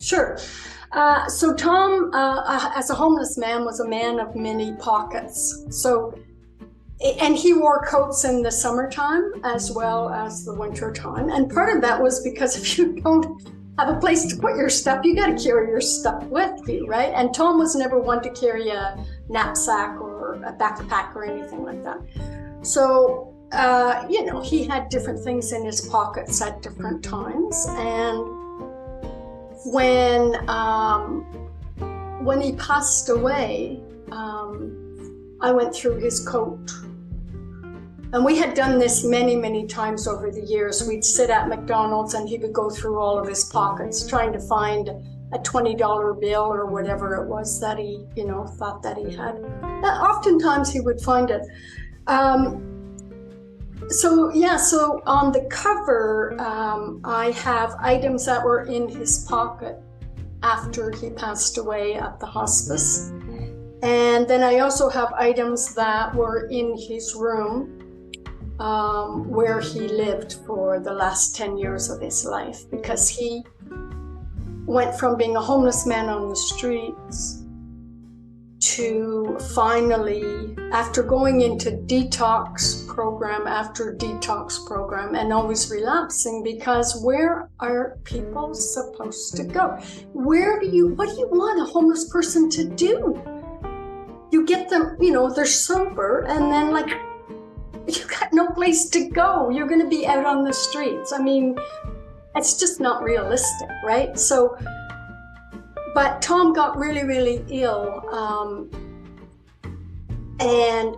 Sure. So Tom, as a homeless man, was a man of many pockets. And he wore coats in the summertime as well as the winter time. And part of that was because if you don't have a place to put your stuff, you got to carry your stuff with you, right? And Tom was never one to carry a knapsack or a backpack or anything like that. So, he had different things in his pockets at different times. And when he passed away, I went through his coat. And we had done this many, many times over the years. We'd sit at McDonald's and he would go through all of his pockets trying to find a $20 bill or whatever it was that he, thought that he had. Oftentimes he would find it. So on the cover, I have items that were in his pocket after he passed away at the hospice. And then I also have items that were in his room where he lived for the last 10 years of his life, because he went from being a homeless man on the streets to finally, after going into detox program after detox program and always relapsing, because where are people supposed to go? What do you want a homeless person to do? You get them, they're sober, and then you got no place to go. You're going to be out on the streets. I mean, it's just not realistic, right? So, but Tom got really, really ill, and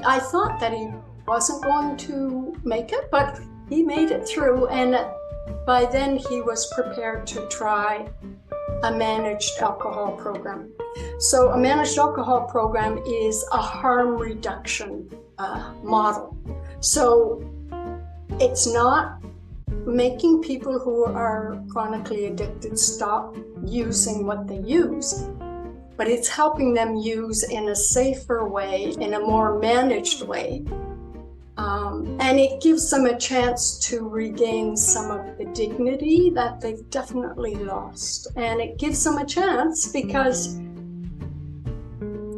I thought that he wasn't going to make it, but he made it through, and by then he was prepared to try a managed alcohol program. So a managed alcohol program is a harm reduction model. So it's not making people who are chronically addicted stop using what they use, but it's helping them use in a safer way, in a more managed way. And it gives them a chance to regain some of the dignity that they've definitely lost. And it gives them a chance because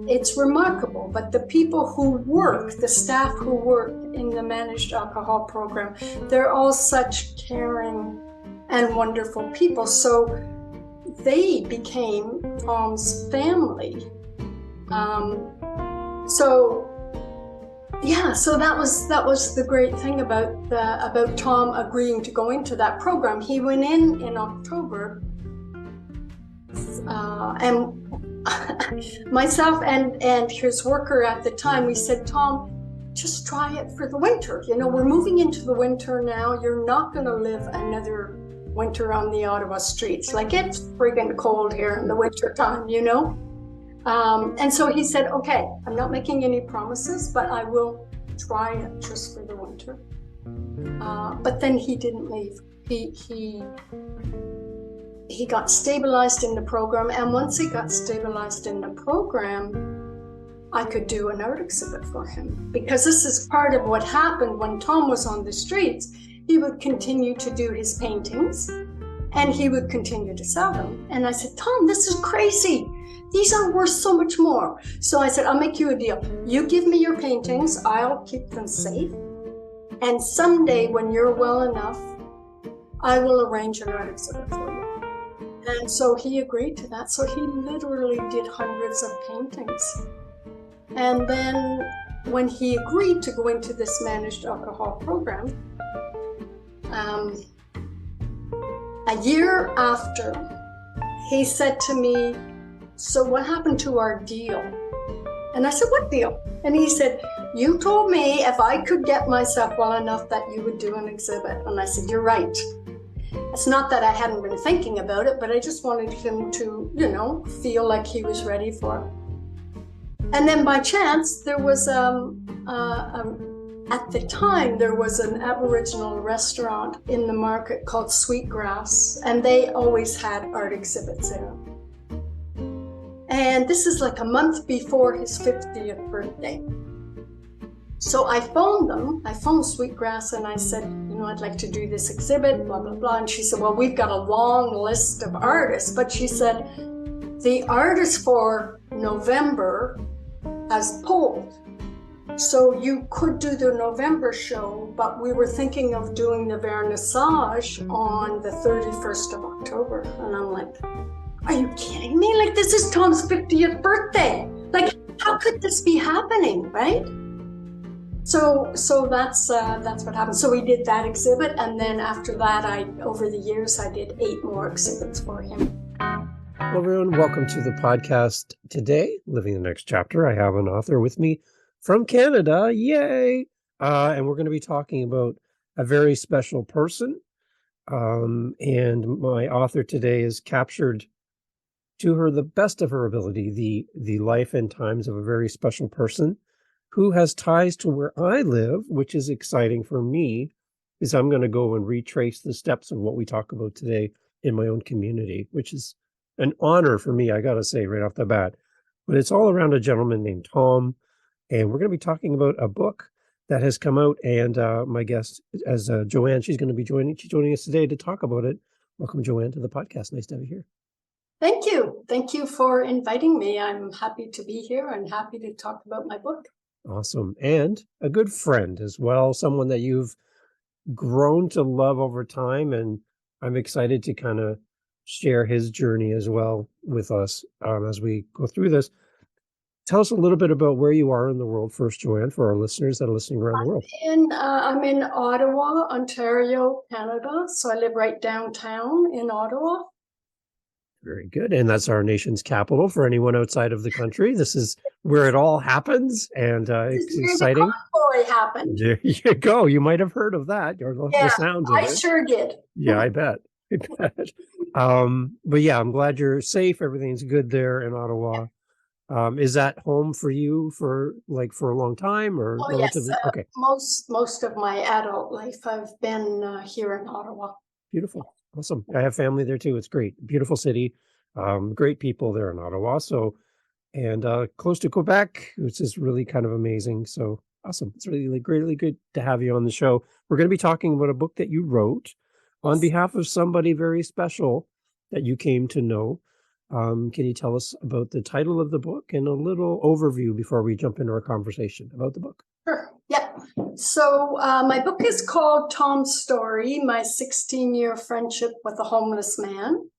it's remarkable, but the people who work, the staff who work in the managed alcohol program, they're all such caring and wonderful people. So they became Tom's family. So that was the great thing about Tom agreeing to go into that program. He went in October, and myself and his worker at the time, we said, Tom, just try it for the winter. We're moving into the winter now. You're not going to live another winter on the Ottawa streets. It's friggin' cold here in the winter time, And so he said, okay, I'm not making any promises, but I will try it just for the winter. But then he didn't leave. He got stabilized in the program, and once he got stabilized in the program, I could do an art exhibit for him, because this is part of what happened when Tom was on the streets. He would continue to do his paintings, and he would continue to sell them. And I said, Tom, this is crazy. These are worth so much more. So I said, I'll make you a deal. You give me your paintings, I'll keep them safe. And someday when you're well enough, I will arrange an art exhibit for you. And so he agreed to that. So he literally did hundreds of paintings. And then when he agreed to go into this managed alcohol program, a year after, he said to me, so what happened to our deal? And I said, what deal? And he said, you told me if I could get myself well enough that you would do an exhibit. And I said, you're right. It's not that I hadn't been thinking about it, but I just wanted him to, feel like he was ready for it. And then by chance, there was, at the time, there was an Aboriginal restaurant in the market called Sweetgrass, and they always had art exhibits there. And this is a month before his 50th birthday. So I phoned Sweetgrass, and I said, I'd like to do this exhibit, blah, blah, blah. And she said, well, we've got a long list of artists. But she said, the artist for November has pulled. So you could do the November show, but we were thinking of doing the vernissage on the 31st of October. And I'm like, are you kidding me? Like, this is Tom's 50th birthday. Like, how could this be happening, right? So that's what happened. So we did that exhibit, and then after that, over the years, I did 8 more exhibits for him. Hello, everyone. Welcome to the podcast today, Living the Next Chapter. I have an author with me from Canada. Yay! And we're going to be talking about a very special person. And my author today has captured to her the best of her ability, the life and times of a very special person who has ties to where I live, which is exciting for me, because I'm going to go and retrace the steps of what we talk about today in my own community, which is an honor for me, I got to say right off the bat. But it's all around a gentleman named Tom, and we're going to be talking about a book that has come out, and my guest, as Joanne, she's joining us today to talk about it. Welcome, Joanne, to the podcast. Nice to have you here. Thank you. Thank you for inviting me. I'm happy to be here and happy to talk about my book. Awesome. And a good friend as well, someone that you've grown to love over time. And I'm excited to kind of share his journey as well with us as we go through this. Tell us a little bit about where you are in the world first, Joanne, for our listeners that are listening around the world. I'm in Ottawa, Ontario, Canada. So I live right downtown in Ottawa. Very good. And that's our nation's capital for anyone outside of the country. This is where it all happens, and it's exciting. The convoy happened. There you go. You might have heard of that. The sounds of it. I sure did. Yeah, I bet. But yeah, I'm glad you're safe. Everything's good there in Ottawa. Is that home for you for a long time, or relatively? Yes. Okay. Most of my adult life, I've been here in Ottawa. Beautiful. Awesome. I have family there too. It's great. Beautiful city. Great people there in Ottawa. So, and close to Quebec, which is really kind of amazing. So awesome. It's really good to have you on the show. We're going to be talking about a book that you wrote on behalf of somebody very special that you came to know. Can you tell us about the title of the book and a little overview before we jump into our conversation about the book? Sure. Yeah. So my book is called Tom's Story, My 16-Year Friendship with a Homeless Man.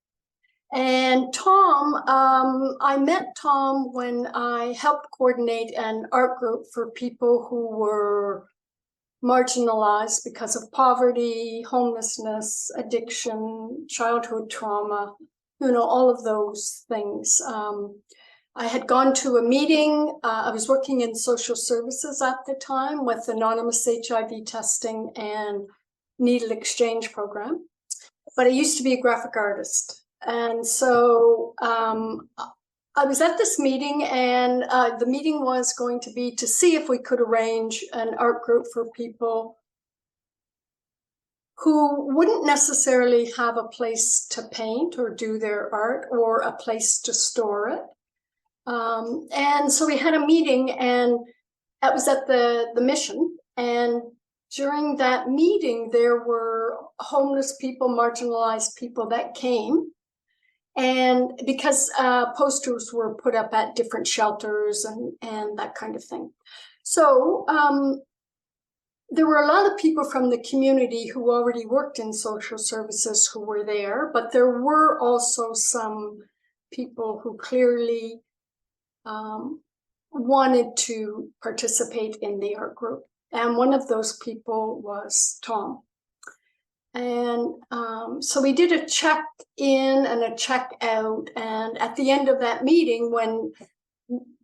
And Tom, I met Tom when I helped coordinate an art group for people who were marginalized because of poverty, homelessness, addiction, childhood trauma, all of those things. I had gone to a meeting. I was working in social services at the time with anonymous HIV testing and needle exchange program. But I used to be a graphic artist. And so I was at this meeting, and the meeting was going to be to see if we could arrange an art group for people who wouldn't necessarily have a place to paint or do their art or a place to store it. And so we had a meeting, and that was at the mission. And during that meeting, there were homeless people, marginalized people that came. And because posters were put up at different shelters and that kind of thing. So there were a lot of people from the community who already worked in social services who were there, but there were also some people who clearly wanted to participate in the art group. And one of those people was Tom. And so we did a check-in and a check-out. And at the end of that meeting, when,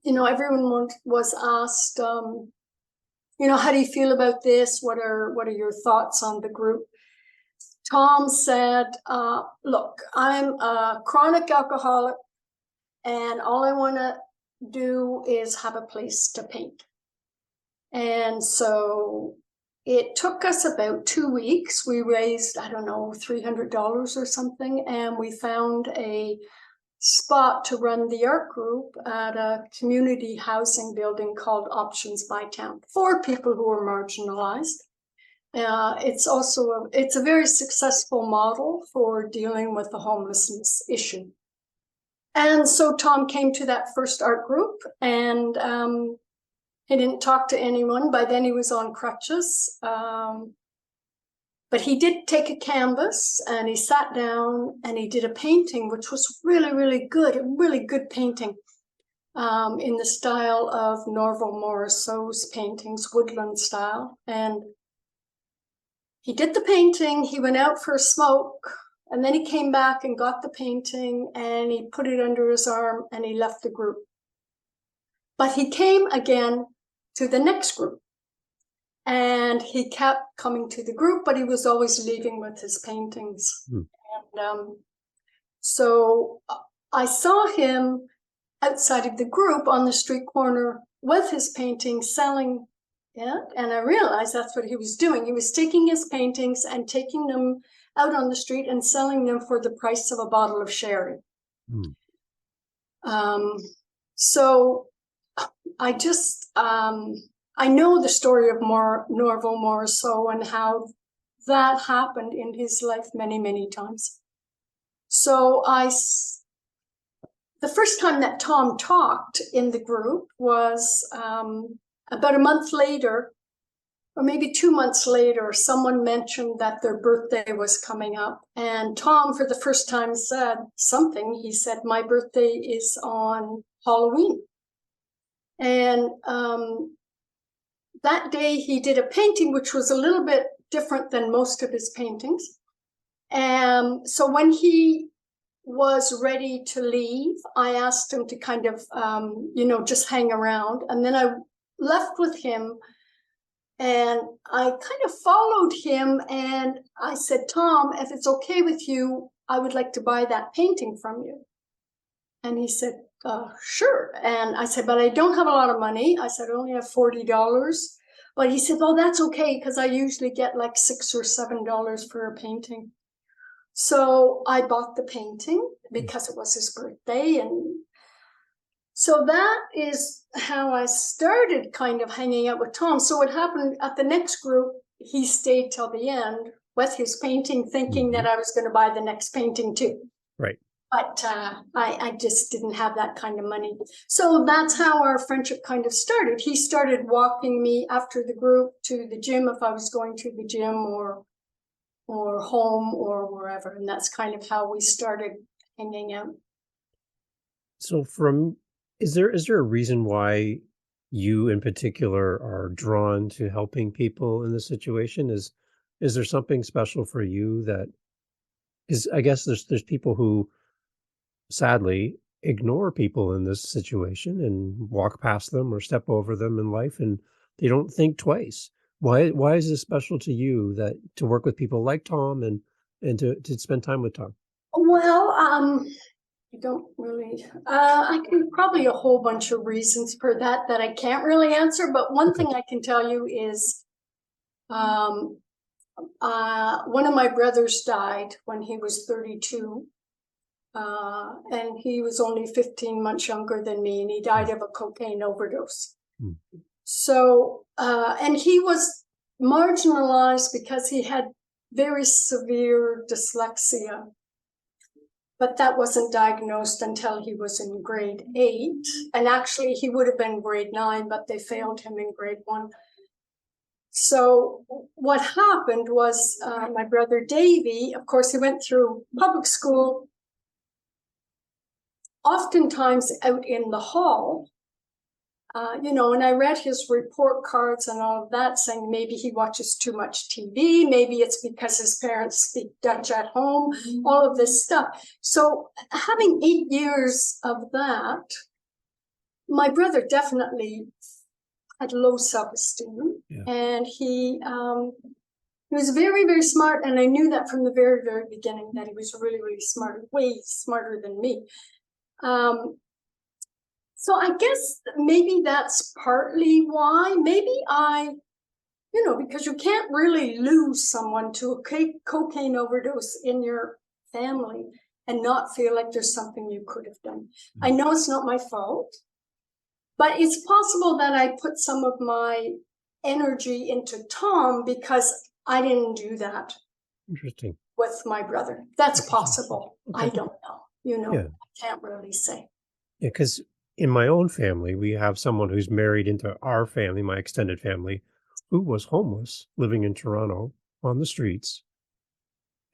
everyone was asked, how do you feel about this? What are your thoughts on the group? Tom said, look, I'm a chronic alcoholic, and all I want to do is have a place to paint. And so it took us about 2 weeks. We raised, $300 or something, and we found a spot to run the art group at a community housing building called Options by Town for people who were marginalized. it's a very successful model for dealing with the homelessness issue. And so Tom came to that first art group, and he didn't talk to anyone. By then he was on crutches. But he did take a canvas and he sat down and he did a painting, which was really, really good, a really good painting in the style of Norval Morrisseau's paintings, Woodland style. And he did the painting, he went out for a smoke, and then he came back and got the painting and he put it under his arm and he left the group. But he came again to the next group. And he kept coming to the group, but he was always leaving with his paintings. And so I saw him outside of the group on the street corner with his paintings, selling it. And I realized that's what he was doing. He was taking his paintings and taking them out on the street and selling them for the price of a bottle of sherry. So I just... I know the story of Norval Morrisseau and how that happened in his life many, many times. So the first time that Tom talked in the group was about a month later, or maybe 2 months later. Someone mentioned that their birthday was coming up. And Tom, for the first time, said something. He said, "My birthday is on Halloween." And that day he did a painting which was a little bit different than most of his paintings. So when he was ready to leave, I asked him to kind of, just hang around. And then I left with him and I kind of followed him and I said, "Tom, if it's okay with you, I would like to buy that painting from you." And he said, "Sure." And I said, "But I don't have a lot of money." I said, "I only have $40. But he said, "Well, that's okay, because I usually get like $6 or $7 for a painting." So I bought the painting because it was his birthday. And so that is how I started kind of hanging out with Tom. So what happened at the next group, he stayed till the end with his painting, thinking that I was going to buy the next painting too. Right. But I just didn't have that kind of money. So that's how our friendship kind of started. He started walking me after the group to the gym if I was going to the gym or home or wherever. And that's kind of how we started hanging out. So is there a reason why you in particular are drawn to helping people in this situation? Is there something special for you that is, I guess there's people who sadly ignore people in this situation and walk past them or step over them in life, and they don't think twice. Why is this special to you that to work with people like Tom and to spend time with Tom? Well, I don't really, I can probably a whole bunch of reasons for that I can't really answer. But one thing I can tell you is one of my brothers died when he was 32. And he was only 15 months younger than me, and he died of a cocaine overdose. So, and he was marginalized because he had very severe dyslexia, but that wasn't diagnosed until he was in grade 8. And actually he would have been grade 9, but they failed him in grade 1. So what happened was my brother Davy, of course, he went through public school, oftentimes out in the hall, and I read his report cards and all of that, saying maybe he watches too much TV, maybe it's because his parents speak Dutch at home, all of this stuff. So having 8 years of that, my brother definitely had low self-esteem, and he was very, very smart, and I knew that from the very, very beginning that he was really, really smart, way smarter than me. So I guess maybe that's partly why. Maybe because you can't really lose someone to a cocaine overdose in your family and not feel like there's something you could have done. I know it's not my fault, but it's possible that I put some of my energy into Tom because I didn't do that Interesting. with my brother. That's Interesting. possible. Okay. I don't know. Yeah. I can't really say. Yeah, because in my own family, we have someone who's married into our family, my extended family, who was homeless, living in Toronto on the streets.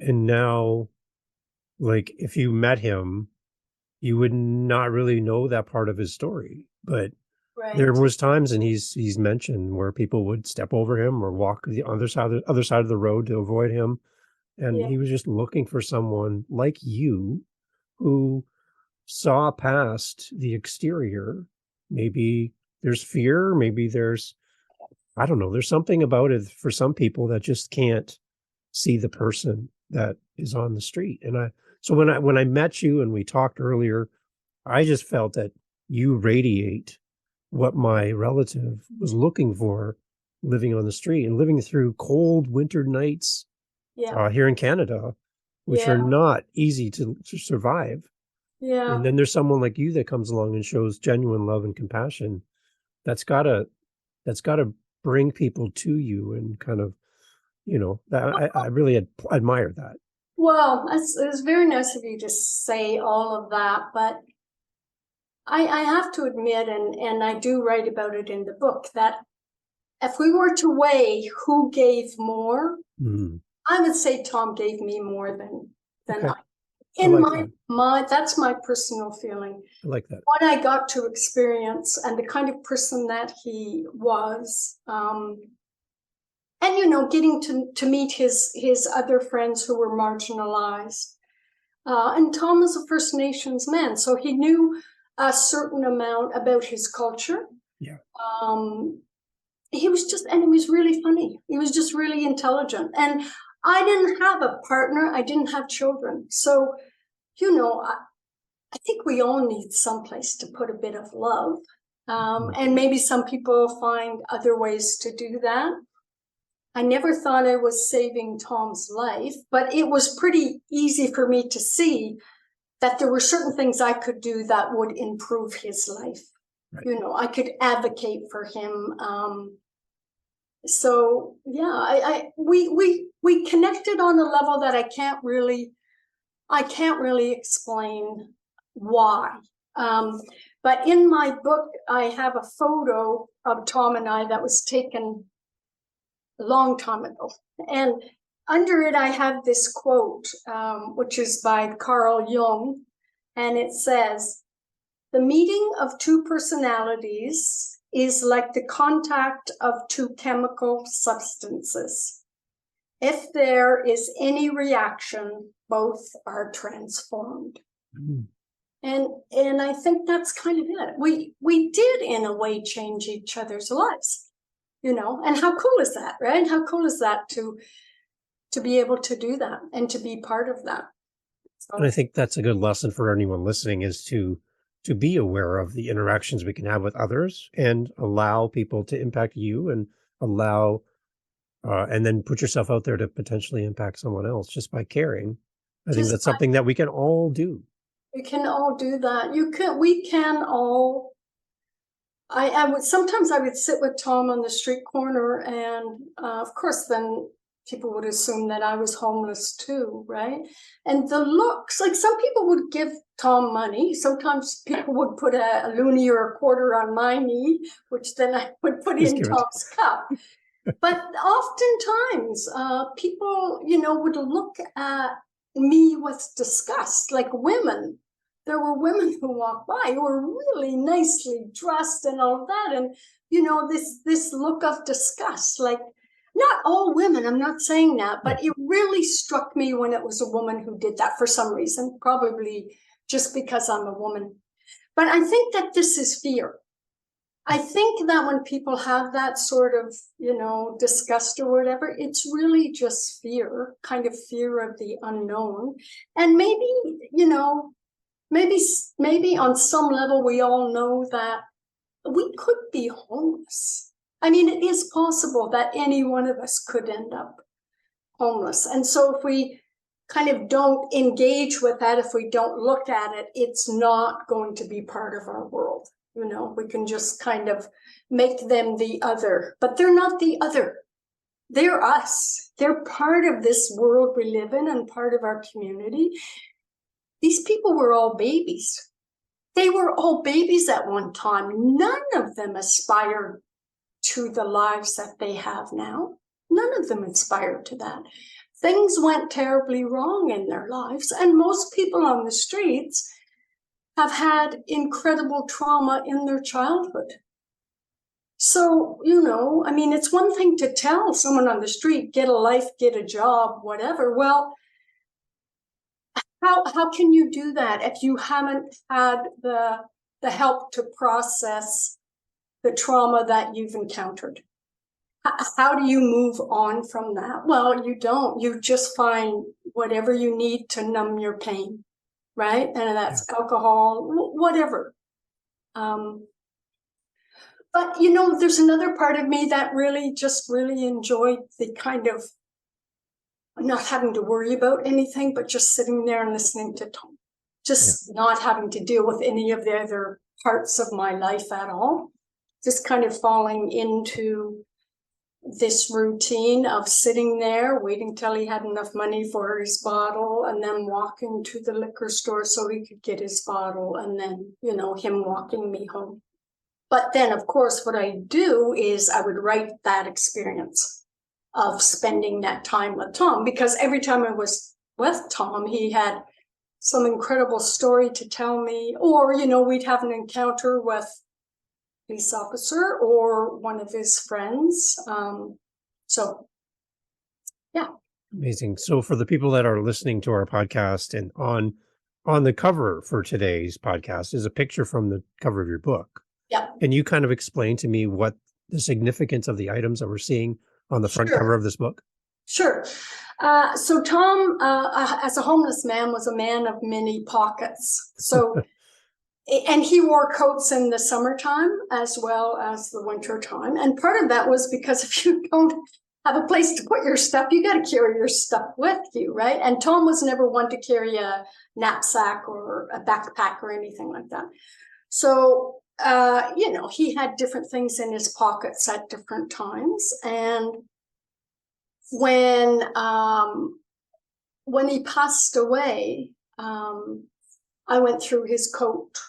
And now, like, if you met him, you would not really know that part of his story. But there Right. was times, and he's mentioned, where people would step over him or walk the other side of the road to avoid him. And Yeah. he was just looking for someone like you who saw past the exterior. Maybe there's fear, maybe there's, I don't know, there's something about it for some people that just can't see the person that is on the street. And so when I met you and we talked earlier, I just felt that you radiate what my relative was looking for, living on the street and living through cold winter nights Yeah. here in Canada, which are Yeah. not easy to survive. Yeah. And then there's someone like you that comes along and shows genuine love and compassion. That's gotta that's gotta bring people to you, and kind of, that I really admire that. Well, it's very nice of you to say all of that, but I have to admit, and I do write about it in the book, that if we were to weigh who gave more, Mhm. I would say Tom gave me more than Okay. I. I In like that. that's my personal feeling. I like that. What I got to experience and the kind of person that he was, and getting to meet his other friends who were marginalized. And Tom was a First Nations man, so he knew a certain amount about his culture. Yeah. He was really funny. He was just really intelligent. And I didn't have a partner. I didn't have children. So, I think we all need someplace to put a bit of love. And maybe some people find other ways to do that. I never thought I was saving Tom's life, but it was pretty easy for me to see that there were certain things I could do that would improve his life. Right. I could advocate for him. So yeah, we connected on a level that I can't really explain why. But in my book, I have a photo of Tom and I that was taken a long time ago. And under it, I have this quote, which is by Carl Jung. And it says, "The meeting of two personalities is like the contact of two chemical substances. If there is any reaction, both are transformed." Mhm. And I think that's kind of it. We did, in a way, change each other's lives, and how cool is that, right? How cool is that to be able to do that and to be part of that? And I So, think that's a good lesson for anyone listening, is to be aware of the interactions we can have with others, and allow people to impact you, and allow and then put yourself out there to potentially impact someone else just by caring. I think just that's something that we can all do. we can all do that. We can all. I would sometimes I would sit with Tom on the street corner, and of course, then people would assume that I was homeless too, right? And the looks, like some people would give Tom money. Sometimes people would put a loonie or a quarter on my knee, which then I would put Just in give it. Tom's cup. But oftentimes, people, would look at me with disgust, like women. There were women who walked by who were really nicely dressed and all of that. And, this look of disgust, like, not all women, I'm not saying that, but it really struck me when it was a woman who did that for some reason, probably just because I'm a woman. But I think that this is fear. I think that when people have that sort of, disgust or whatever, it's really just fear, kind of fear of the unknown. And maybe, maybe on some level, we all know that we could be homeless. I mean, it is possible that any one of us could end up homeless. And so if we kind of don't engage with that, if we don't look at it, it's not going to be part of our world. We can just kind of make them the other, but they're not the other. They're us. They're part of this world we live in and part of our community. These people were all babies. They were all babies at one time. None of them aspired to the lives that they have now. None of them aspired to that. Things went terribly wrong in their lives, and most people on the streets have had incredible trauma in their childhood. So, I mean, it's one thing to tell someone on the street, get a life, get a job, whatever. Well, how can you do that if you haven't had the help to process the trauma that you've encountered? How do you move on from that? Well, you don't. You just find whatever you need to numb your pain, right? And that's alcohol, whatever. But, there's another part of me that really enjoyed the kind of not having to worry about anything, but just sitting there and listening to Tom, just not having to deal with any of the other parts of my life at all, just kind of falling into this routine of sitting there, waiting till he had enough money for his bottle, and then walking to the liquor store so he could get his bottle, and then, him walking me home. But then, of course, what I do is I would write that experience of spending that time with Tom, because every time I was with Tom, he had some incredible story to tell me, or, we'd have an encounter with a police officer or one of his friends. So, yeah. Amazing. So for the people that are listening to our podcast, and on the cover for today's podcast is a picture from the cover of your book. Yeah. Can you kind of explain to me what the significance of the items that we're seeing on the front cover of this book? Sure. So Tom, as a homeless man, was a man of many pockets. So, and he wore coats in the summertime as well as the winter time. And part of that was because if you don't have a place to put your stuff, you got to carry your stuff with you, right? And Tom was never one to carry a knapsack or a backpack or anything like that. So, he had different things in his pockets at different times. And when he passed away, I went through his coat.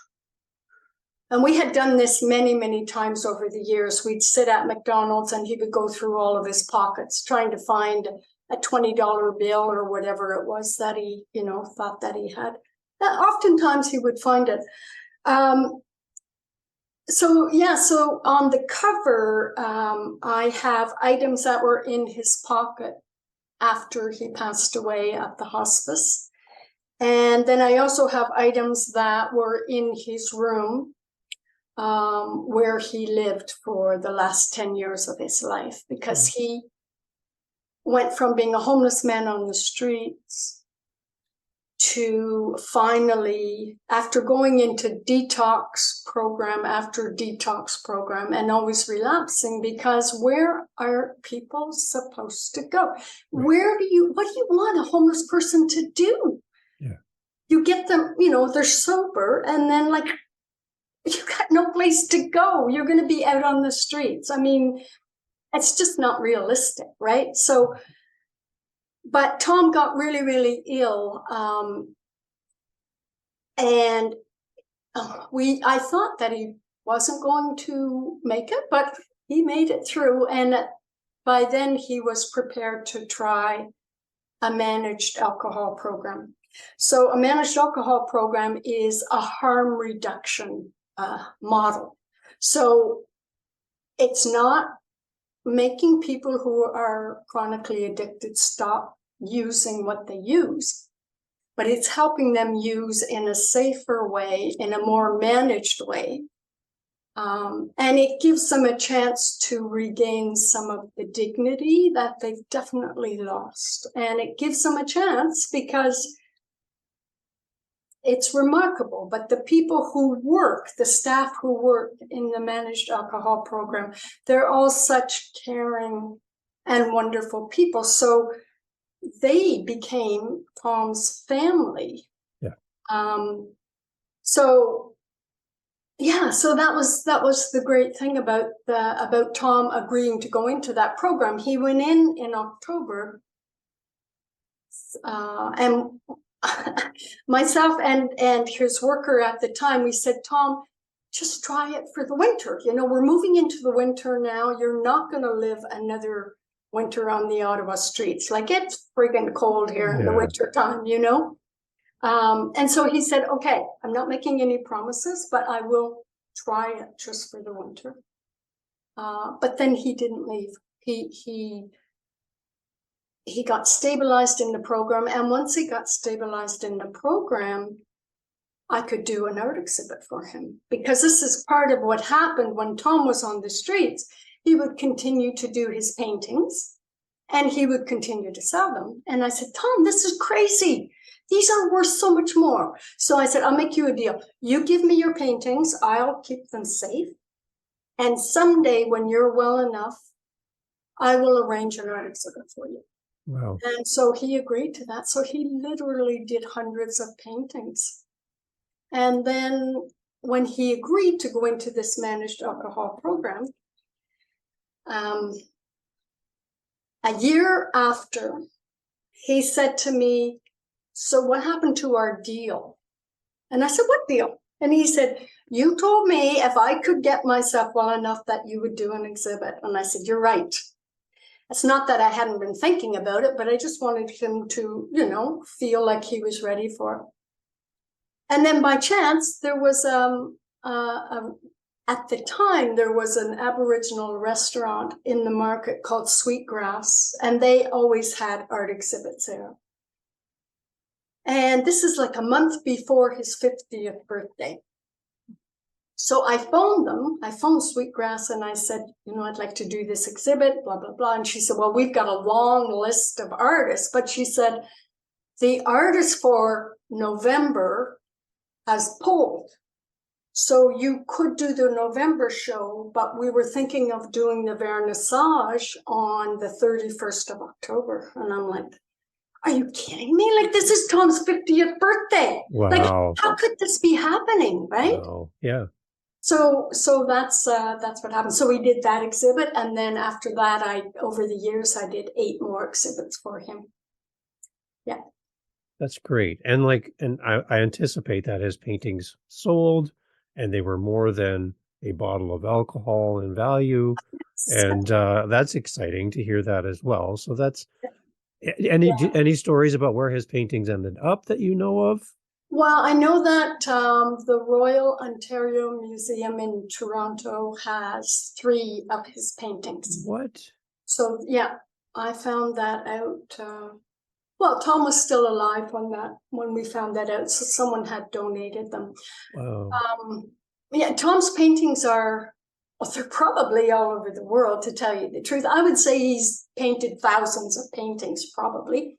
And we had done this many, many times over the years. We'd sit at McDonald's and he would go through all of his pockets trying to find a $20 bill or whatever it was that he, thought that he had. Oftentimes he would find it. So on the cover, I have items that were in his pocket after he passed away at the hospice. And then I also have items that were in his room, where he lived for the last 10 years of his life, because he went from being a homeless man on the streets to finally, after going into detox program after detox program and always relapsing, because where are people supposed to go? What do you want a homeless person to do? Yeah. You get them, they're sober, and then you got no place to go. You're going to be out on the streets. I mean, it's just not realistic, right? So, but Tom got really, really ill. And I thought that he wasn't going to make it, but he made it through. And by then he was prepared to try a managed alcohol program. So a managed alcohol program is a harm reduction model. So it's not making people who are chronically addicted stop using what they use, but it's helping them use in a safer way, in a more managed way. And it gives them a chance to regain some of the dignity that they've definitely lost. And it gives them a chance because it's remarkable, but the people who work, the staff who work in the managed alcohol program, they're all such caring and wonderful people. So they became Tom's family. Yeah. So yeah, so that was the great thing about Tom agreeing to go into that program. He went in October, and myself and his worker at the time, we said, Tom, just try it for the winter. We're moving into the winter now. You're not going to live another winter on the Ottawa streets. Like, it's friggin' cold here in the winter time, And so he said, okay, I'm not making any promises, but I will try it just for the winter. But then he didn't leave. He got stabilized in the program. And once he got stabilized in the program, I could do an art exhibit for him, because this is part of what happened when Tom was on the streets. He would continue to do his paintings and he would continue to sell them. And I said, Tom, this is crazy. These are worth so much more. So I said, I'll make you a deal. You give me your paintings, I'll keep them safe. And someday when you're well enough, I will arrange an art exhibit for you. Wow. And so he agreed to that. So he literally did hundreds of paintings. And then when he agreed to go into this managed alcohol program, a year after, he said to me, so what happened to our deal? And I said, what deal? And he said, you told me if I could get myself well enough that you would do an exhibit. And I said, you're right. It's not that I hadn't been thinking about it, but I just wanted him to, feel like he was ready for it. And then by chance, there was, at the time, there was an Aboriginal restaurant in the market called Sweetgrass, and they always had art exhibits there. And this is like a month before his 50th birthday. So I phoned Sweetgrass, and I said, I'd like to do this exhibit, blah, blah, blah. And she said, well, we've got a long list of artists. But she said, the artist for November has pulled. So you could do the November show, but we were thinking of doing the vernissage on the 31st of October. And I'm like, are you kidding me? Like, this is Tom's 50th birthday. Wow. Like, how could this be happening, right? Wow. Yeah. So that's what happened. So we did that exhibit, and then after that, over the years I did 8 more exhibits for him. Yeah. That's great. And I anticipate that his paintings sold, and they were more than a bottle of alcohol in value. And that's exciting to hear that as well. So that's any stories about where his paintings ended up that you know of? Well, I know that the Royal Ontario Museum in Toronto has 3 of his paintings. What? So yeah, I found that out. Well, Tom was still alive when we found that out, so someone had donated them. Wow. Yeah, Tom's paintings they're probably all over the world, to tell you the truth. I would say he's painted thousands of paintings, probably.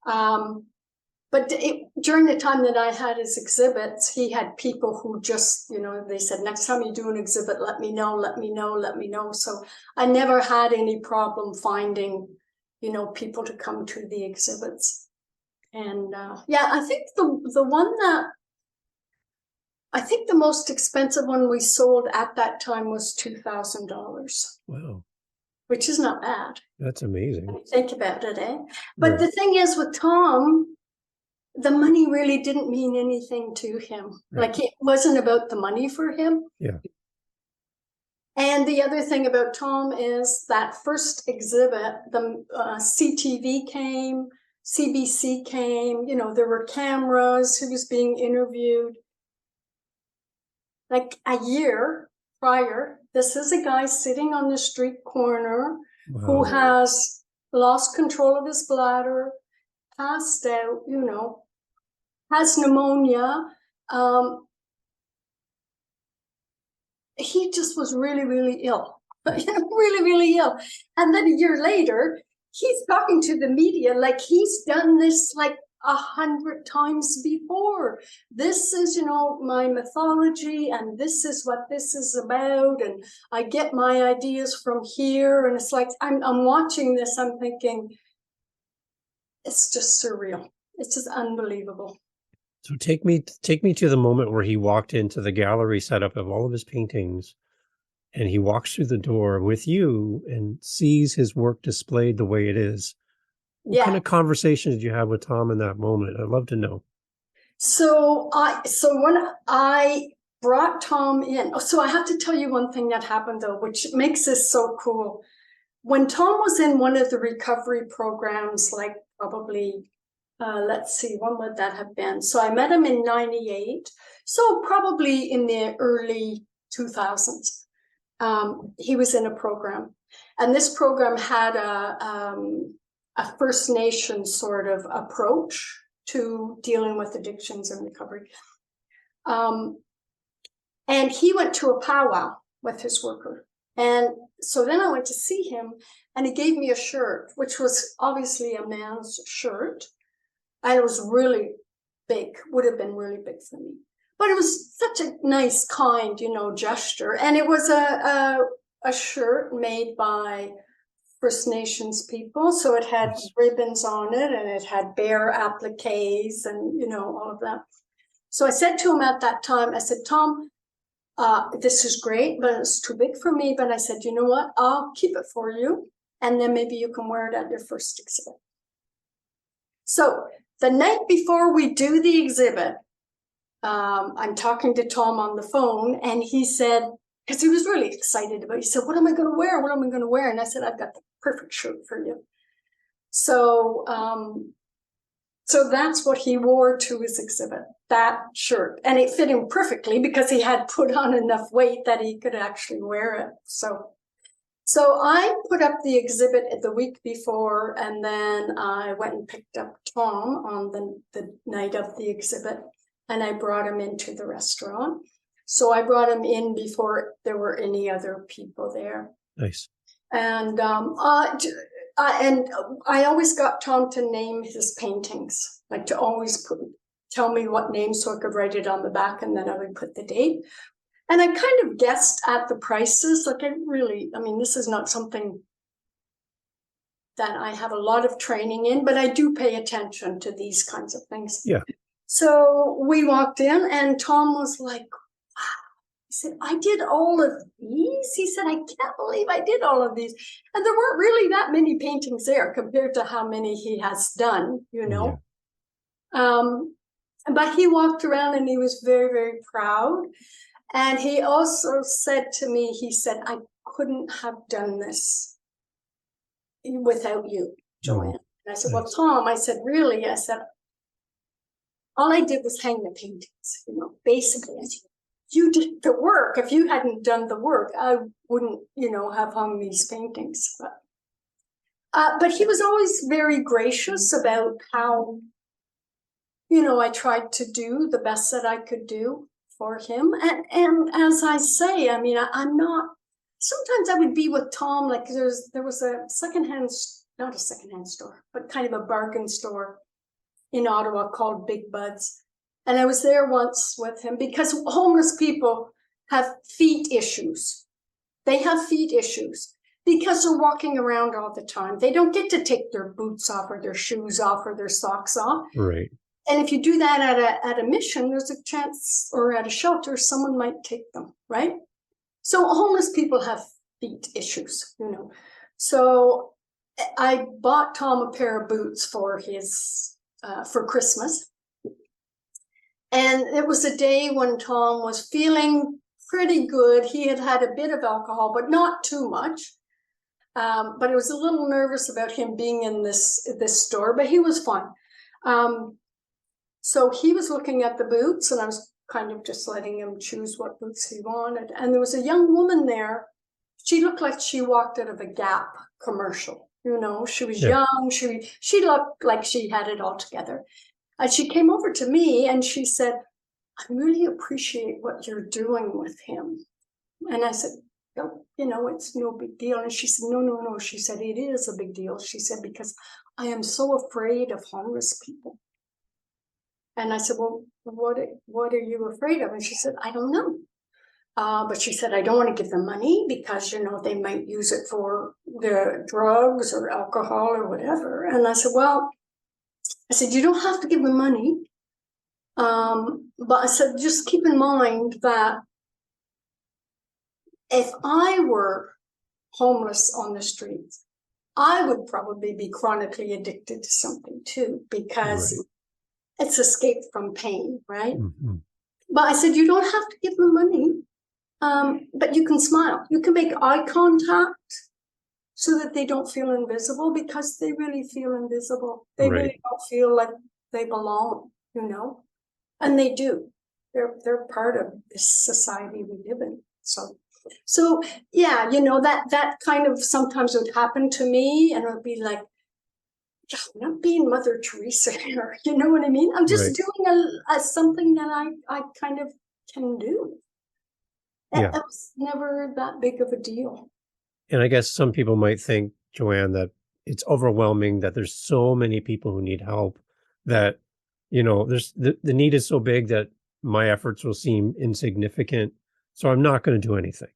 But during the time that I had his exhibits, he had people who just, they said, next time you do an exhibit, let me know, let me know, let me know. So I never had any problem finding, people to come to the exhibits. And yeah, I think the most expensive one we sold at that time was $2,000. Wow. Which is not bad. That's amazing. When you think about it, eh? But the thing is with Tom, the money really didn't mean anything to him. Right. Like, it wasn't about the money for him. Yeah. And the other thing about Tom is that first exhibit, the CTV came, CBC came, there were cameras, he was being interviewed. Like a year prior, this is a guy sitting on the street corner who has lost control of his bladder, passed out, has pneumonia. He just was really, really ill, really, really ill. And then a year later, he's talking to the media like he's done this like 100 times before. This is, my mythology, and this is what this is about. And I get my ideas from here. And it's like, I'm watching this, I'm thinking, it's just surreal. It's just unbelievable. So take me to the moment where he walked into the gallery setup of all of his paintings, and he walks through the door with you and sees his work displayed the way it is. What kind Yeah. of conversations did you have with Tom in that moment? I'd love to know. So when I brought Tom in, so I have to tell you one thing that happened though, which makes this so cool. When Tom was in one of the recovery programs, like probably, let's see, when would that have been? So I met him in 98. So probably in the early 2000s, he was in a program. And this program had a First Nation sort of approach to dealing with addictions and recovery. And he went to a powwow with his worker. And so then I went to see him, and he gave me a shirt, which was obviously a man's shirt. And it was really big, would have been really big for me. But it was such a nice, kind, gesture. And it was a shirt made by First Nations people. So it had ribbons on it, and it had bear appliques and, all of that. So I said to him at that time, I said, Tom, this is great, but it's too big for me. But I said, you know what? I'll keep it for you. And then maybe you can wear it at your first exhibit. So the night before we do the exhibit, I'm talking to Tom on the phone, and he said, because he was really excited about it, he said, what am I going to wear? What am I going to wear? And I said, I've got the perfect shirt for you. So that's what he wore to his exhibit, that shirt. And it fit him perfectly because he had put on enough weight that he could actually wear it. So I put up the exhibit the week before, and then I went and picked up Tom on the night of the exhibit, and I brought him into the restaurant. So I brought him in before there were any other people there. Nice. And I always got Tom to name his paintings, like to always tell me what name so I could write it on the back, and then I would put the date. And I kind of guessed at the prices. Like this is not something that I have a lot of training in, but I do pay attention to these kinds of things. Yeah. So we walked in, and Tom was like, wow. He said, I did all of these? He said, I can't believe I did all of these. And there weren't really that many paintings there compared to how many he has done, Yeah. But he walked around, and he was very, very proud. And he also said to me, he said, I couldn't have done this without you, Joanne. And I said, well, Tom, I said, really? I said, all I did was hang the paintings, basically. I said, you did the work. If you hadn't done the work, I wouldn't, have hung these paintings. But he was always very gracious about how, I tried to do the best that I could do for him. And as I say, I'm not, sometimes I would be with Tom, like there was a not a secondhand store, but kind of a bargain store in Ottawa called Big Buds. And I was there once with him because homeless people have feet issues. They have feet issues because they're walking around all the time. They don't get to take their boots off or their shoes off or their socks off. Right. And if you do that at a mission, there's a chance, or at a shelter, someone might take them, right? So homeless people have feet issues, So I bought Tom a pair of boots for for Christmas. And it was a day when Tom was feeling pretty good. He had had a bit of alcohol, but not too much. But I was a little nervous about him being in this store, but he was fine. So he was looking at the boots, and I was kind of just letting him choose what boots he wanted. And there was a young woman there. She looked like she walked out of a Gap commercial. She was young. She looked like she had it all together. And she came over to me, and she said, I really appreciate what you're doing with him. And I said, oh, it's no big deal. And she said, no. She said, it is a big deal. She said, because I am so afraid of homeless people. And I said, well, what are you afraid of? And she said, I don't know. But she said, I don't want to give them money because, they might use it for the drugs or alcohol or whatever. And I said, you don't have to give them money. But I said, just keep in mind that if I were homeless on the streets, I would probably be chronically addicted to something too, because it's escape from pain, right? Mm-hmm. But I said, you don't have to give them money, but you can smile. You can make eye contact so that they don't feel invisible, because they really feel invisible. They really don't feel like they belong, and they do. They're part of this society we live in. So yeah, that kind of sometimes would happen to me, and it would be like, yeah, I'm not being Mother Teresa here. You know what I mean? I'm just doing something that I kind of can do. It was never that big of a deal. And I guess some people might think, Joanne, that it's overwhelming, that there's so many people who need help, that, there's the need is so big that my efforts will seem insignificant. So I'm not going to do anything.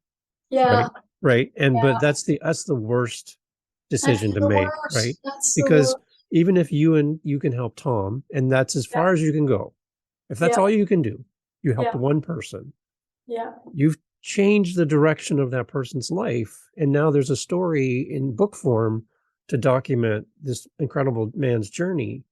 Yeah. Right. And, but that's the worst decision to make, right? Because even if you can help Tom, and that's as far as you can go, if that's all you can do, you helped one person. Yeah. You've changed the direction of that person's life. And now there's a story in book form to document this incredible man's journey.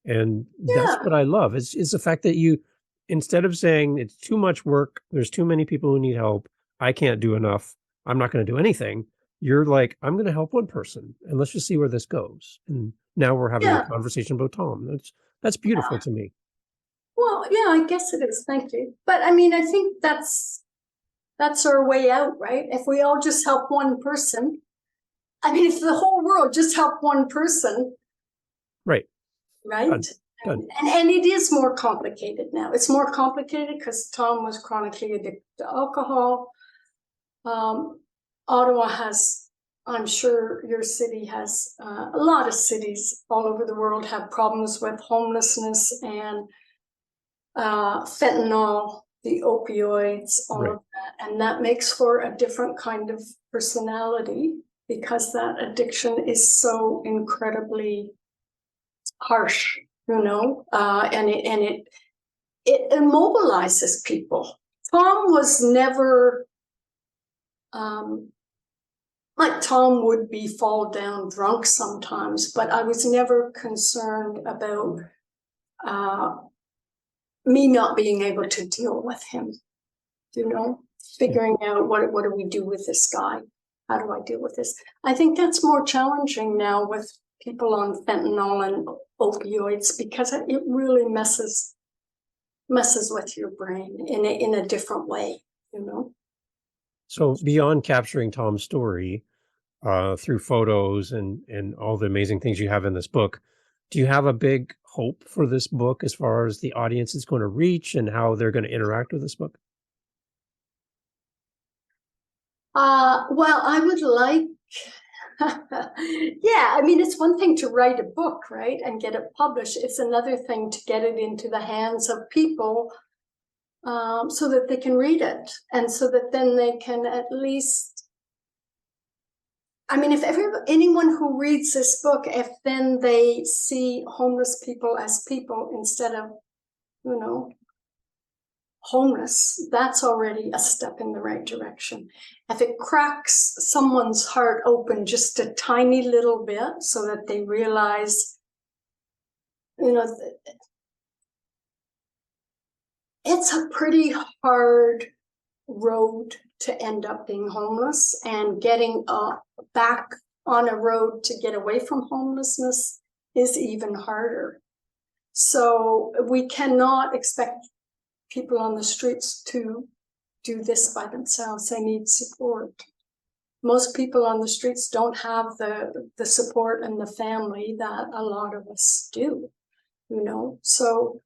And that's what I love. It's the fact that you, instead of saying it's too much work, there's too many people who need help, I can't do enough, I'm not going to do anything. You're like, I'm going to help one person, and let's just see where this goes. And now we're having a conversation about Tom. That's beautiful to me. Well, yeah, I guess it is. Thank you. But I mean, I think that's our way out, right? If we all just help one person, I mean, if the whole world just helped one person, right? Done. And it is more complicated now. It's more complicated because Tom was chronically addicted to alcohol. Ottawa has, I'm sure your city has, a lot of cities all over the world have problems with homelessness and fentanyl, the opioids, all of that. And that makes for a different kind of personality, because that addiction is so incredibly harsh, and it immobilizes people. Tom was never, like Tom would be fall down drunk sometimes, but I was never concerned about me not being able to deal with him, figuring out what do we do with this guy? How do I deal with this? I think that's more challenging now with people on fentanyl and opioids, because it really messes with your brain in a different way, So beyond capturing Tom's story through photos and all the amazing things you have in this book, do you have a big hope for this book as far as the audience is going to reach and how they're going to interact with this book? Well, I would like, yeah, I mean, it's one thing to write a book, right, and get it published. It's another thing to get it into the hands of people so that they can read it, and so that then they can at least, I mean, if anyone who reads this book, if then they see homeless people as people instead of, homeless, that's already a step in the right direction. If it cracks someone's heart open just a tiny little bit so that they realize, it's a pretty hard road to end up being homeless, and getting back on a road to get away from homelessness is even harder. So we cannot expect people on the streets to do this by themselves. They need support. Most people on the streets don't have the support and the family that a lot of us do, So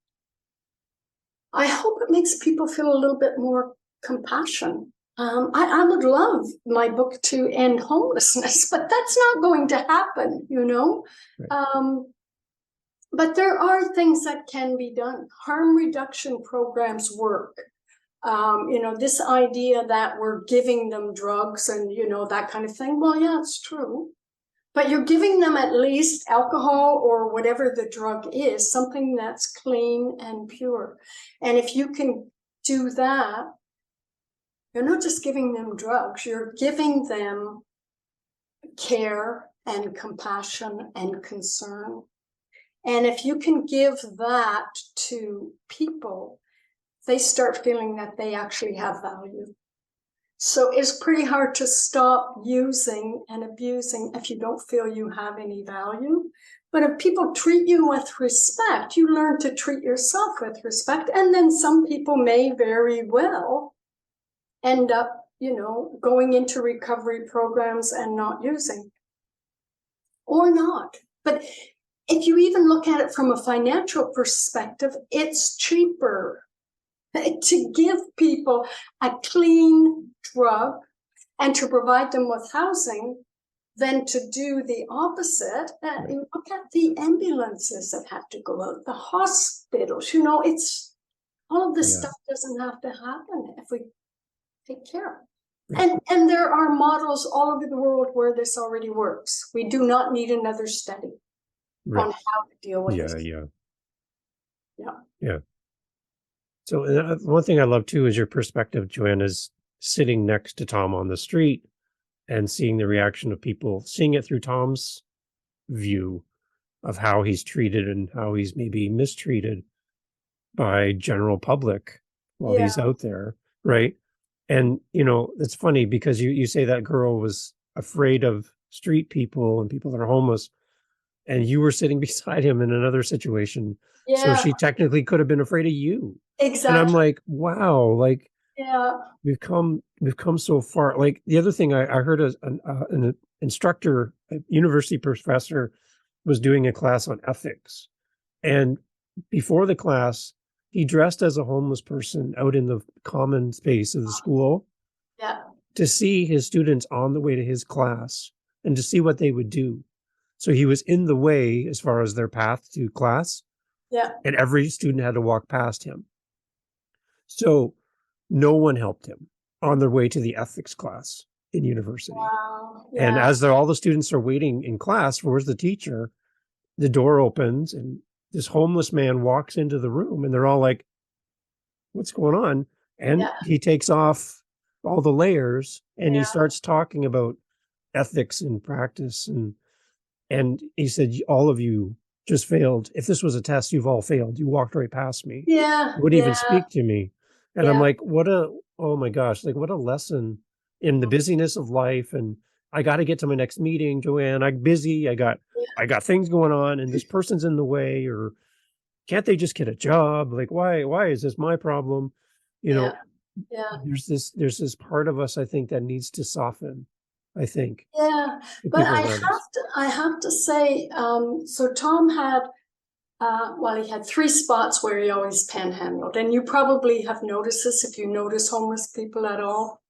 I hope it makes people feel a little bit more compassion. I would love my book to end homelessness, but that's not going to happen, Right. But there are things that can be done. Harm reduction programs work. This idea that we're giving them drugs and, that kind of thing. Well, yeah, it's true. But you're giving them at least alcohol or whatever the drug is, something that's clean and pure. And if you can do that, you're not just giving them drugs, you're giving them care and compassion and concern. And if you can give that to people, they start feeling that they actually have value. So it's pretty hard to stop using and abusing if you don't feel you have any value. But if people treat you with respect, you learn to treat yourself with respect. And then some people may very well end up, going into recovery programs and not using. Or not. But if you even look at it from a financial perspective, it's cheaper to give people a clean drug and to provide them with housing than to do the opposite. You look at the ambulances that have to go out, the hospitals, it's all of this stuff doesn't have to happen if we take care. And there are models all over the world where this already works. We do not need another study on how to deal with this. Yeah. So one thing I love too is your perspective, Joanne, is sitting next to Tom on the street and seeing the reaction of people, seeing it through Tom's view of how he's treated and how he's maybe mistreated by general public while he's out there, right? And, it's funny because you say that girl was afraid of street people and people that are homeless, and you were sitting beside him in another situation. Yeah. So she technically could have been afraid of you. Exactly. And I'm like, wow, we've come so far. Like the other thing I heard an instructor, a university professor was doing a class on ethics. And before the class, he dressed as a homeless person out in the common space of the school to see his students on the way to his class and to see what they would do. So he was in the way as far as their path to class. Yeah. And every student had to walk past him. So no one helped him on their way to the ethics class in university. Wow. Yeah. And as all the students are waiting in class, where's the teacher? The door opens and this homeless man walks into the room and they're all like, what's going on? And he takes off all the layers and he starts talking about ethics and practice. And he said, all of you just failed. If this was a test, you've all failed. You walked right past me. Yeah. You wouldn't even speak to me. And I'm like, oh my gosh, what a lesson in the busyness of life. And I got to get to my next meeting, Joanne. I'm busy. I got things going on and this person's in the way, or can't they just get a job? Like, why is this my problem? There's this part of us, I think, that needs to soften, I think. Yeah. But I have to say, so Tom had, he had 3 spots where he always panhandled. And you probably have noticed this if you notice homeless people at all.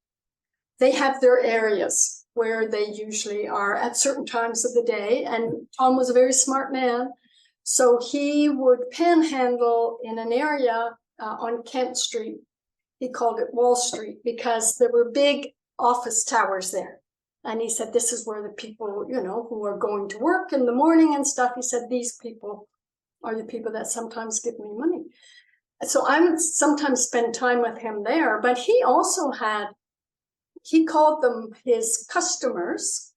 They have their areas where they usually are at certain times of the day. And Tom was a very smart man. So he would panhandle in an area on Kent Street. He called it Wall Street because there were big office towers there. And he said, this is where the people, who are going to work in the morning and stuff. He said, these people are the people that sometimes give me money. So I would sometimes spend time with him there. But he also he called them his customers.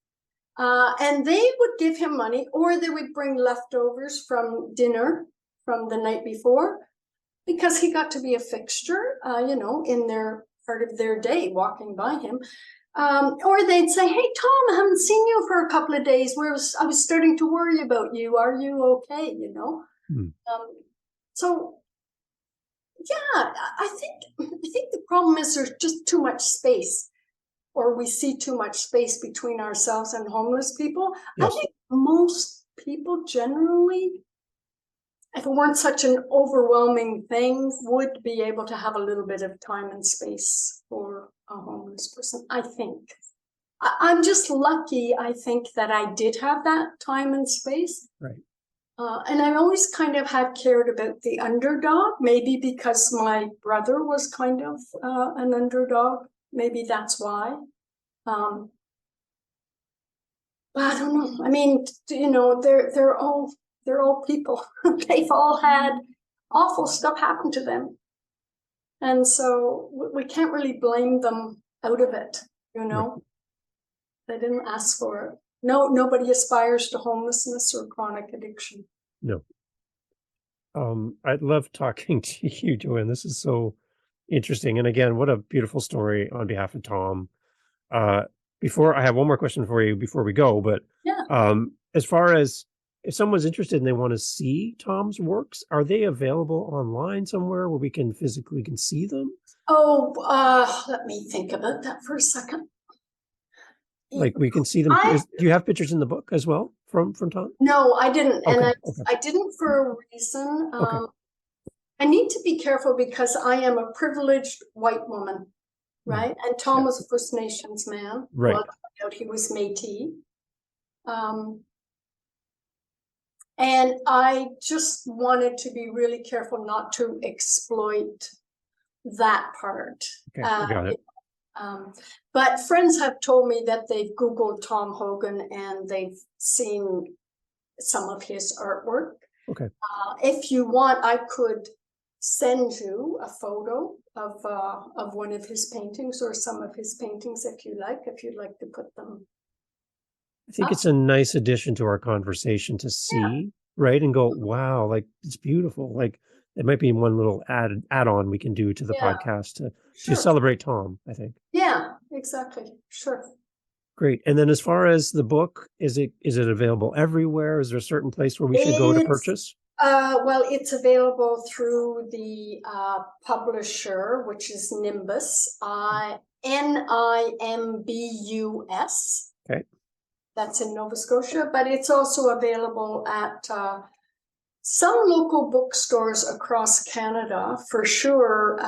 And they would give him money, or they would bring leftovers from dinner from the night before, because he got to be a fixture, in their part of their day, walking by him. Or they'd say, hey, Tom, I haven't seen you for a couple of days. I was starting to worry about you. Are you okay? So, yeah, I think the problem is there's just too much space, or we see too much space between ourselves and homeless people. Yes. I think most people generally, if it weren't such an overwhelming thing, would be able to have a little bit of time and space for a homeless person, I think. I'm just lucky, I think, that I did have that time and space. Right. And I always kind of had cared about the underdog, maybe because my brother was kind of an underdog. Maybe that's why. I don't know. I mean, they're all people. They've all had awful stuff happen to them, and so we can't really blame them out of it. Right. They didn't ask for it. No, nobody aspires to homelessness or chronic addiction. No. I'd love talking to you, Joanne. This is so interesting. And again, what a beautiful story on behalf of Tom. Uh, Before I have one more question for you before we go, but Yeah. as far as if someone's interested and they want to see Tom's works, are they available online somewhere where we can physically see them? Oh, let me think about that for a second. Like we can see them. Do you have pictures in the book as well from Tom? No, I didn't, Okay, and okay. I didn't for a reason. Okay. I need to be careful because I am a privileged white woman, right? And Tom was a First Nations man. Right. Well, he was Métis. And I just wanted to be really careful not to exploit that part. Okay, I got it. But friends have told me that they've Googled Tom Hogan and they've seen some of his artwork. Okay. If you want, I could send you a photo of one of his paintings or some of his paintings if you'd like to put them. I think it's a nice addition to our conversation to see, right? And go, wow, like it's beautiful. Like it might be one little add-on we can do to the podcast to celebrate Tom, I think. Yeah, exactly. Sure. Great. And then as far as the book, is it available everywhere? Is there a certain place where we should go to purchase? Well, it's available through the publisher, which is Nimbus, Nimbus. Okay. That's in Nova Scotia, but it's also available at some local bookstores across Canada, for sure.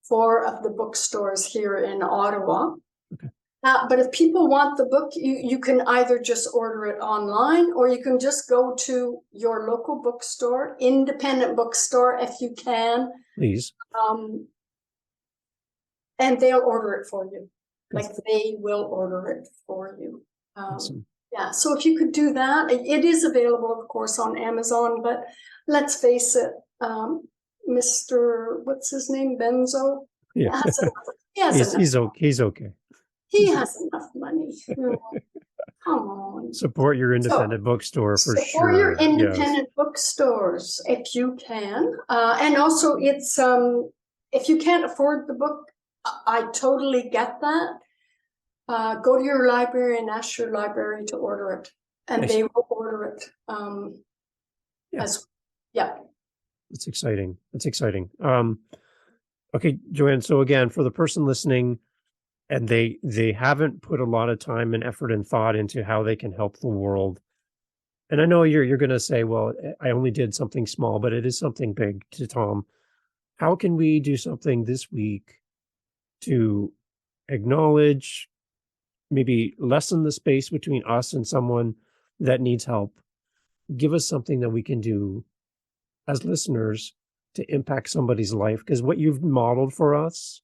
4 of the bookstores here in Ottawa. Okay. But if people want the book, you can either just order it online or you can just go to your local bookstore, independent bookstore, if you can. Please. And they'll order it for you. Like they will order it for you. Awesome. Yeah, so if you could do that, it is available, of course, on Amazon, but let's face it, Mr. what's his name, Benzo? Yeah. He's okay. He has enough money. Come on. Support your independent bookstore for sure. Support your independent bookstores if you can. And also it's if you can't afford the book, I totally get that. Go to your library and ask your library to order it. And they will order it. That's exciting. Okay, Joanne. So again, for the person listening, and they haven't put a lot of time and effort and thought into how they can help the world. And I know you're going to say, well, I only did something small, but it is something big to Tom. How can we do something this week to acknowledge, maybe lessen the space between us and someone that needs help? Give us something that we can do as listeners to impact somebody's life. Because what you've modeled for us,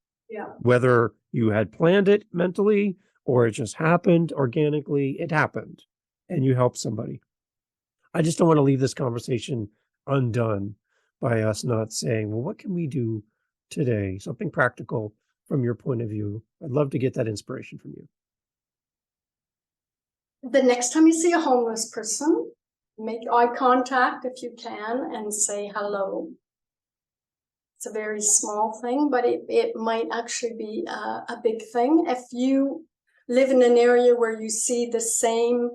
whether you had planned it mentally or it just happened organically, it happened and you helped somebody. I just don't want to leave this conversation undone by us not saying, well, what can we do today? Something practical from your point of view. I'd love to get that inspiration from you. The next time you see a homeless person, make eye contact if you can and say hello. It's a very small thing, but it might actually be a big thing. If you live in an area where you see the same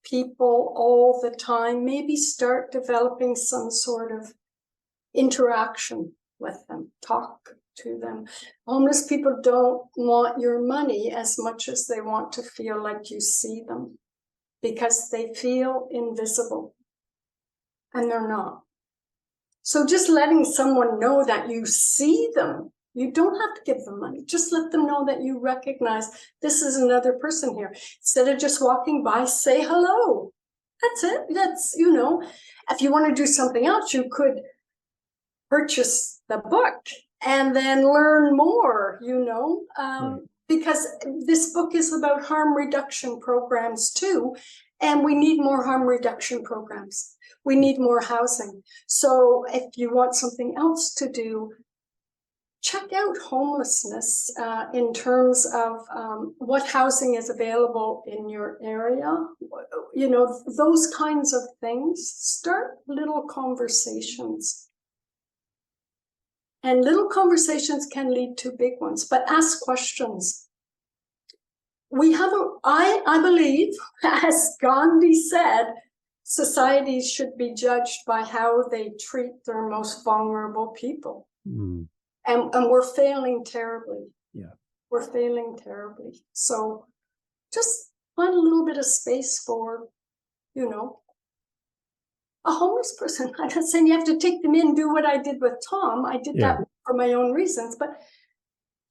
people all the time, maybe start developing some sort of interaction with them, talk to them. Homeless people don't want your money as much as they want to feel like you see them, because they feel invisible and they're not. So just letting someone know that you see them, you don't have to give them money. Just let them know that you recognize this is another person here. Instead of just walking by, say hello. That's it. That's, if you want to do something else, you could purchase the book and then learn more, because this book is about harm reduction programs too, and we need more harm reduction programs. We need more housing. So if you want something else to do, check out homelessness in terms of what housing is available in your area. You know, those kinds of things. Start little conversations. And little conversations can lead to big ones, but ask questions. I believe, as Gandhi said, societies should be judged by how they treat their most vulnerable people. Mm. And we're failing terribly. Yeah. We're failing terribly. So just find a little bit of space for, you know, a homeless person. I'm not saying you have to take them in, do what I did with Tom. I did that for my own reasons, but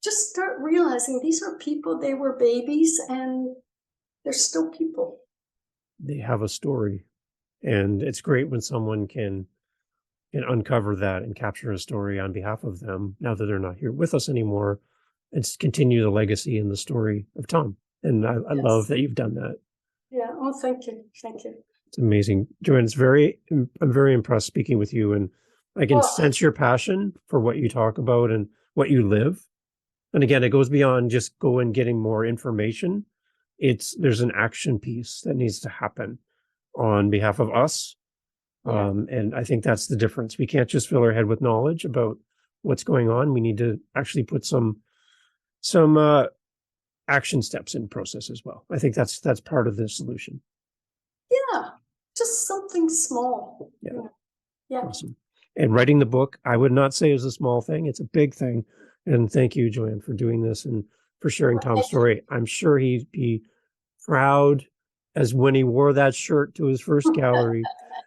just start realizing these are people. They were babies and they're still people. They have a story. And it's great when someone can uncover that and capture a story on behalf of them now that they're not here with us anymore, and continue the legacy and the story of Tom. And I love that you've done that. Yeah. Oh, thank you. Thank you. It's amazing. Joanne, I'm very impressed speaking with you, and I can sense your passion for what you talk about and what you live. And again, it goes beyond just going getting more information. There's an action piece that needs to happen on behalf of us. And I think that's the difference. We can't just fill our head with knowledge about what's going on. We need to actually put some action steps in process as well. I think that's part of the solution. Yeah, just something small. Yeah. Awesome. And writing the book, I would not say is a small thing. It's a big thing. And thank you, Joanne, for doing this and for sharing Tom's story. I'm sure he'd be proud as when he wore that shirt to his first gallery.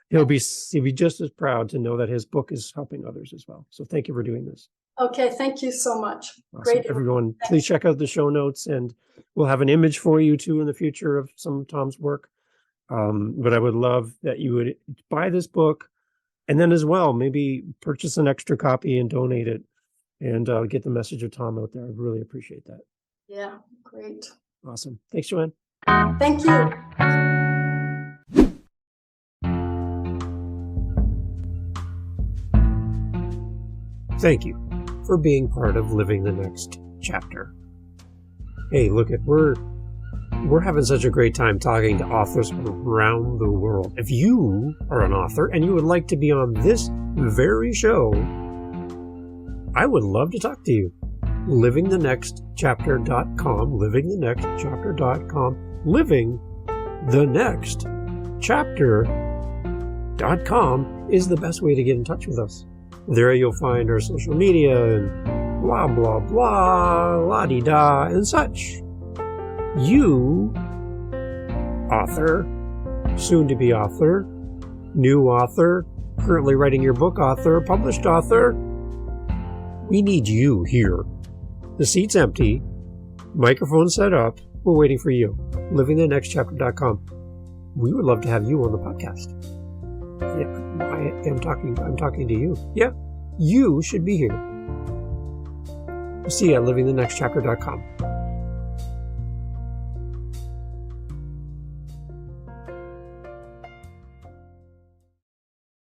He'll be just as proud to know that his book is helping others as well. So thank you for doing this. Okay, thank you so much. Awesome. Great. Everyone, please check out the show notes, and we'll have an image for you too in the future of some of Tom's work. But I would love that you would buy this book, and then as well, maybe purchase an extra copy and donate it, and get the message of Tom out there. I'd really appreciate that. Yeah, great. Awesome. Thanks, Joanne. Thank you. Thank you for being part of Living the Next Chapter. Hey, look, we're having such a great time talking to authors around the world. If you are an author and you would like to be on this very show, I would love to talk to you. livingthenextchapter.com, livingthenextchapter.com, livingthenextchapter.com is the best way to get in touch with us. There you'll find our social media and blah, blah, blah, la-di-da, and such. You, author, soon-to-be author, new author, currently writing your book author, published author, we need you here. The seat's empty, microphone set up, we're waiting for you. livingthenextchapter.com. We would love to have you on the podcast. Yeah, I'm talking to you. Yeah, you should be here. See you at livingthenextchapter.com.